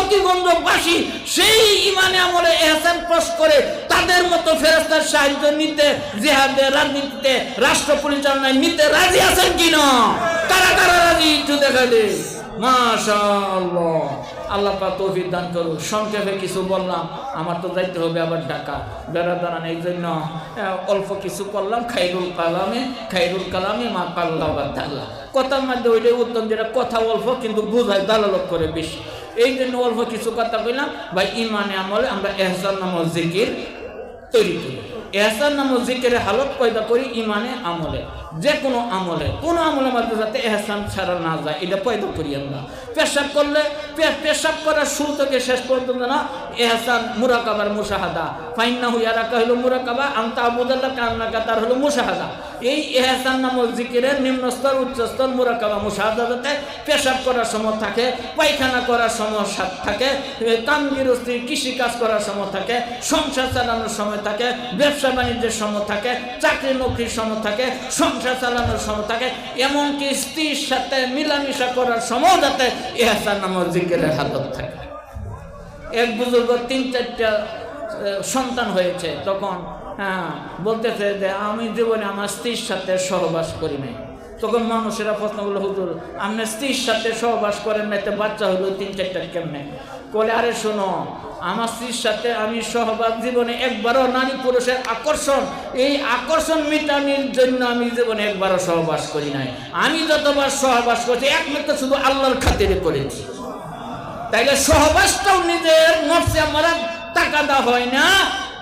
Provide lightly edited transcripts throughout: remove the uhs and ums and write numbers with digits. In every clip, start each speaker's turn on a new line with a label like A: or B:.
A: ফকিরগঞ্জবাসী সেই ইমানে আমলে ইহসান পাশ করে তাদের মতো ফেরেশতার সাহায্য নিতে, জিহাদে, রাজনীতিতে, রাষ্ট্র পরিচালনায় নিতে রাজি আছেন কিনা? কারা কারা রাজি একটু দেখা দে। মাশাআল্লাহ, আল্লাহ পাক তৌফিক দান করুন। সংক্ষেপে কিছু বললাম, আমার তো যাইতে হবে আবার ঢাকা। বেড়াদারান এই জন্য অল্প কিছু করলাম। খাইরুল কালামে মা কাল্লা বা দাল্লা, কথার মধ্যে ওইটাই উত্তম, যেটা কথা অল্প কিন্তু বুঝায় দালালত করে বেশি। এই জন্য অল্প কিছু কথা কইলাম। ভাই ইমানে আমলে আমরা ইহসান নামক জিকির তৈরি করি। ইহসান নামক জিকিরের হালত পয়দা করি ইমানে আমলে। যে কোনো আমলের মধ্যে যাতে ইহসান ছাড়া না যায়, এটা পয়দা করি আমরা। পেশাব করলে পেশাব করার শুরু থেকে শেষ পর্যন্ত না ইহসান, মুরাকাবার মুশাহাদা। ফাইন্নাহু ইয়ারাকা হলো মুরাকাবা, আনতা আবুদাল্লাহ কান্নাকা তার হলো মুশাহাদা। এই ইহসান নামক জিকিরের নিম্ন স্তর, উচ্চ স্তর মুরাকাবা মুশাহাদা যাতে পেশাব করার সময় থাকে, পায়খানা করার সময় থাকে, কামগিরস্তি কৃষিকাজ করার সময় থাকে, সংসার চালানোর সময় থাকে, ব্যবসা বাণিজ্যের সময় থাকে, চাকরি নকরির সময় থাকে, সংসার চালানোর সময় থাকে, এমনকি স্ত্রীর সাথে মিলামিশা করার সময় যাতে ইহসান নামক জিকিরের হালত থাকে। এক বুজুর্গ 3-4টা সন্তান হয়েছে, তখন বলতেছে যে আমি জীবনে আমার স্ত্রীর সাথে সহবাস করি নাই। তখন মানুষেরা প্রশ্ন করলো, হুজুর আপনি স্ত্রীর সাথে সহবাস করেন না, তো বাচ্চা হলো 3-4টা কেমনে? বলে, আরে শোনো, আমার স্ত্রীর সাথে আমি সহবাস জীবনে একবারও, নারী পুরুষের আকর্ষণ, এই আকর্ষণ মিটানোর জন্য আমি জীবনে একবারও সহবাস করি নাই। আমি যতবার সহবাস করছি একমাত্র শুধু আল্লাহর খাতিরে করেছি। তাইলে সহবাসটাও নিজের নফসে আমার তাকাদা হয় না।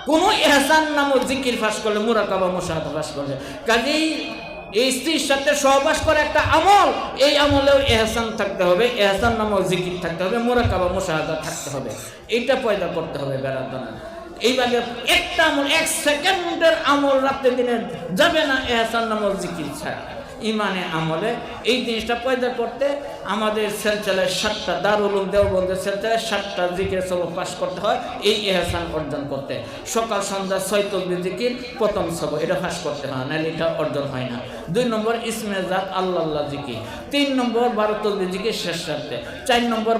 A: কোনো ইহসান নামক জিকির ফাঁস করলে, মুরাকাবা মুশাহাদা ফাঁস করলে, কাজেই এই স্ত্রীর সাথে সহবাস করা একটা আমল, এই আমলেও ইহসান থাকতে হবে, ইহসান নামক জিকির থাকতে হবে, মুরাকাবা মুশাহাদা থাকতে হবে। এইটা পয়দা করতে হবে বেড়াদানা। এইভাবে একটা আমল, 1 সেকেন্ডের আমল রাতে দিনে যাবে না ইহসান নামক জিকির ছাড়া। ইমানে আমলে এই জিনিসটা পয়দা করতে আমাদের সেলচালায় 7টা, দারুল উলুম দেওবন্দের সেলচালায় 7টা জিকির সবক পাশ করতে হয় এই ইহসান অর্জন করতে। সকাল সন্ধ্যা 6 তসবিহ জিকির প্রথম সবক, এটা পাশ করতে হয়, নাহলে এটা অর্জন হয় না। 2 নম্বর ইসমে জাত আল্লাহ জিকির, 3 নম্বর 12 তসবিহ জিকির শেষ রাখতে, 4 নম্বর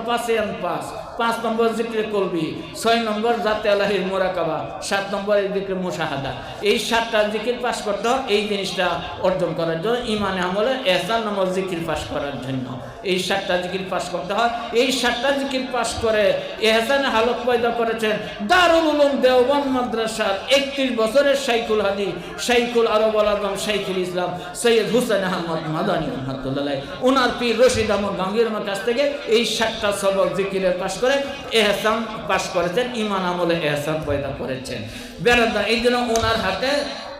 A: 5 নম্বর জিকির কলবি, 6 নম্বর জাতে আল্লাহির মুরাকাবা, 7 নম্বর জিকির মুশাহাদা। এই 7টা জিকির পাশ করতে হয় এই জিনিসটা অর্জন করার জন্য, ইমানে আমলে ইহসান নামক জিকির পাশ করার জন্য এই 7টা জিকির পাশ করতে হয়। এই 7টা জিকির পাশ করে ইহসানের হালত পয়দা করেছেন দারুল উলুম দেওবন্দ মাদ্রাসার 31 বছরের শাইখুল হাদিস, শাইখুল আরব আল আযম, শাইখুল ইসলাম সৈয়দ হুসেন আহমদ মাদানী রহমাতুল্লাহ, ওনার পীর রশিদ আহমদ গাঙ্গীর কাছ থেকে এই 7টা সবক জিকিরের পাশ করে ইহসান পাশ করেছেন, ইমান আমলে ইহসান পয়দা করেছেন বেরাদা। এই জন্য ওনার হাতে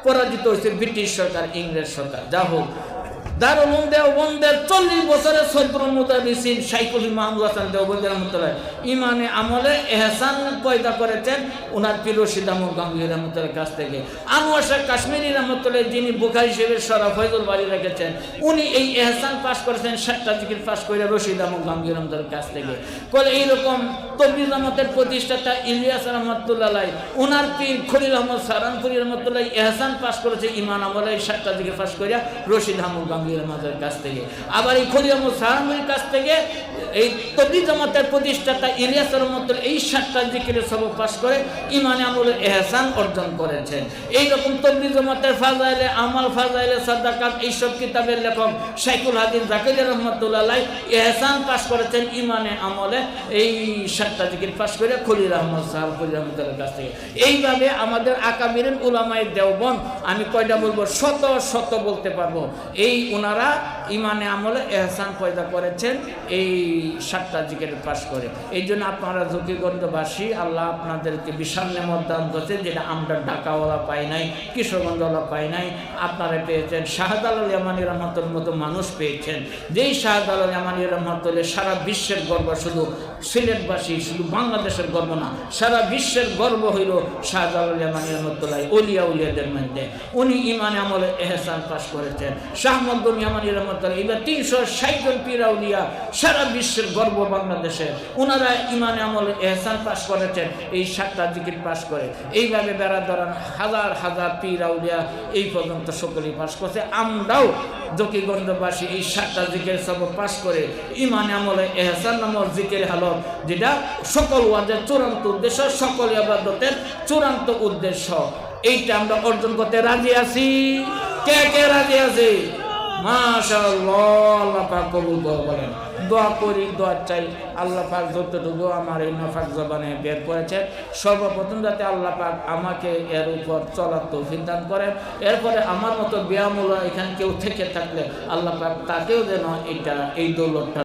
A: পরাজিত হয়েছে ব্রিটিশ সরকার, ইংরেজ সরকার। যা হোক, দারুল উলুম দেওবন্দের 40 বছরের সদরুল মুদারিসিন শাইখুল মাহমুদ হাসান দেওবন্দি রহমাতুল্লাহ ইমানে আমলে ইহসান পয়দা করেছেন ওনার পীর রশিদ আহমদ গাঙ্গুহি রহমাতুল্লাহর কাছ থেকে। আনোয়ার শাহ কাশ্মীরি রহমাতুল্লাহ, যিনি বুখারী শরীফের শরহ ফয়জুল বারী রেখেছেন, উনি এই ইহসান পাশ করেছেন 7টা জিকির পাশ করে রশিদ আহমদ গাঙ্গুহি রহমাতুল্লাহর কাছ থেকে। বলে এইরকম তবলিগ জামাতের প্রতিষ্ঠাতা ইলিয়াস রহমাতুল্লাহ, ওনার পীর খলিল আহমদ সারানপুরি রহমাতুল্লাহ ইহসান পাশ করেছে ইমান আমলে 7টা জিকির পাশ করিয়া রশিদ আহমদ গাঙ্গুহির কাছ থেকে। আবার এই খলিল আহমদ সারানপুরির কাছ থেকে এই তবলিগ জামাতের প্রতিষ্ঠাতা ইলিয়াস রহমাতুল্লাহ এই 7টা জিকিরের সবক পাশ করে ইমানে আমলে ইহসান অর্জন করেছেন। এইরকম তবলিগ জামাতের ফাজাইলে আমাল, ফাজাইলে সাদাকাত এইসব কিতাবের লেখক শাইখুল হাদিস জাকারিয়া রহমাতুল্লাহ ইহসান পাশ করেছেন ইমানে আমলে এই 7টা জিকির পাশ করে খলিল আহমদ সারানপুরি রহমাতুল্লাহর কাছ থেকে। এইভাবে আমাদের আকাবিরিন উলামায়ে দেওবন্দ, আমি কয়টা বলবো, শত বলতে পারবো, এই ওনারা ইমানে আমলে ইহসান পয়দা করেছেন এই 7টা জিকির পাশ করে। এই জন্য আপনারা জকিগঞ্জবাসী, আল্লাহ আপনাদেরকে বিশাল নেমত দান করেছেন, যেটা আমরা ঢাকাওয়ালা পাই নাই, কিশোরগঞ্জওয়ালা পাই নাই, আপনারা পেয়েছেন। শাহজালাল ইয়ামানী রহমাতুল্লাহর মতো মানুষ পেয়েছেন, যেই শাহজালাল ইয়ামানী রহমাতুল্লাহ সারা বিশ্বের গর্ব, শুধু সিলেটবাসী, শুধু বাংলাদেশের গর্ব না, সারা বিশ্বের গর্ব হইল শাহজালাল ইয়ামানী রহমাতুল্লাহ। উলিয়াদের মধ্যে উনি ইমানে আমলে ইহসান পাশ করেছেন। শাহ মখদুম ইয়ামানী রহমাতুল্লাহ করে। এবার 360 জন পীর আউলিয়া সারা বিশ্বের গর্ব বাংলাদেশে, ওনারা ইমানে আমলে এহসান পাশ করেছেন এই 7টা জিকির পাশ করে। এইভাবে বেড়া ধরান হাজার হাজার পীর আউলিয়া এই পর্যন্ত সকলেই পাশ করছে। আমরাও জকিগঞ্জবাসী এই 7টা জিকির সবক পাশ করে ইমানে আমলে এহসান নামক জিকির হালত, যেটা সকল ওয়াজের চূড়ান্ত উদ্দেশ্য, সকল ইবাদতের চূড়ান্ত উদ্দেশ্য, এইটা আমরা অর্জন করতে রাজি আছি। কে কে রাজি আছে? মাশাআল্লাহ, আল্লাহ পাক কবুল করেন। দোয়া করি, দোয়া চাই আল্লাহ পাক যতটুকু আমার এই নাফাক জবানে বের করেছে, সর্বপ্রথম যাতে আল্লাহ পাক আমাকে এর উপর চলার তৌফিক দান করেন। এরপরে আমার মতো ব্যায়ামূলক এখানে কেউ থেকে থাকলে আল্লাহ পাক তাকেও যেন এই দৌলতটা